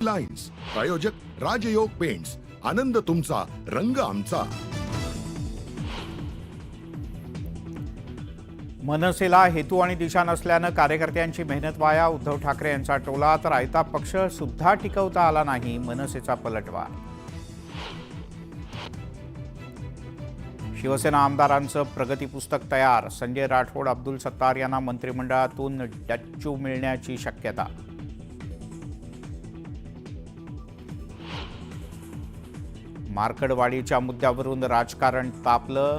Lines प्रायोजक राजयोग paints, आनंद तुमचा, रंग आमचा। मनसेला हेतू आणि दिशा नसल्यानं कार्यकर्त्यांची मेहनत वाया, उद्धव ठाकरे यांचा टोला। तर आयता पक्ष सुद्धा टिकवता आला नाही, मनसेचा पलटवार। शिवसेना आमदारांचं प्रगती पुस्तक तयार, संजय राठोड, अब्दुल सत्तार यांना मंत्रिमंडळातून डच्चू मिळण्याची शक्यता। मार्कडवाडीच्या मुद्द्यावरून राजकारण तापलं,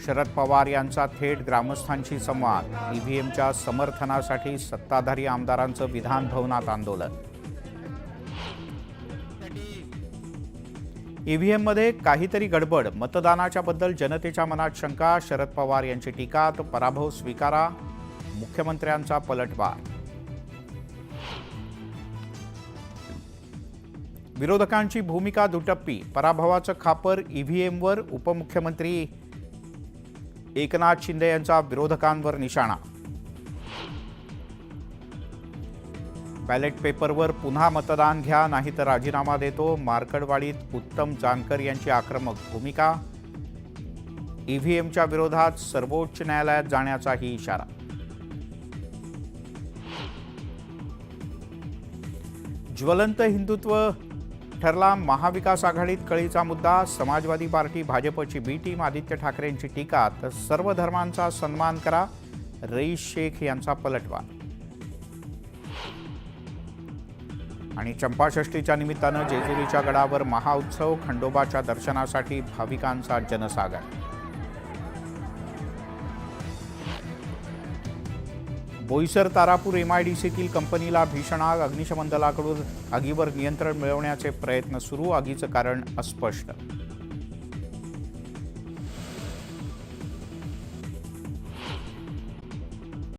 शरद पवार यांचा थेट ग्रामस्थांशी संवाद। ईव्हीएमच्या समर्थनासाठी सत्ताधारी आमदारांचं विधान भवनात आंदोलन। ईव्हीएममध्ये काहीतरी गडबड, मतदानाच्या बद्दल जनतेच्या मनात शंका। शरद पवार यांची टीका, तर पराभव स्वीकारा, मुख्यमंत्र्यांचा पलटवार। विरोधकांची भूमिका दुटप्पी, पराभवाचं खापर ईव्हीएमवर। उपमुख्यमंत्री एकनाथ शिंदे यांचा विरोधकांवर निशाणा। बॅलेट पेपरवर पुन्हा मतदान घ्या, नाहीतर राजीनामा देतो। मार्कडवाडीत उत्तम जानकर यांची आक्रमक भूमिका। ईव्हीएमच्या विरोधात सर्वोच्च न्यायालयात जाण्याचाही इशारा। ज्वलंत हिंदुत्व ठरला महाविकास आघाडीत कळीचा मुद्दा। समाजवादी पार्टी, भाजपची बी टीम, आदित्य ठाकरेंची टीका, तर सर्व धर्मांचा सन्मान करा, रईस शेख यांचा पलटवार। आणि चंपाषष्ठीच्या निमित्तानं जेजुरीच्या गडावर महाउत्सव, खंडोबाच्या दर्शनासाठी भाविकांचा जनसागर। बोईसर तारापूर एमआयडीसीतील कंपनीला भीषण आग, अग्निशमन दलाकडून आगीवर नियंत्रण मिळवण्याचे प्रयत्न सुरू, आगीचं कारण अस्पष्ट।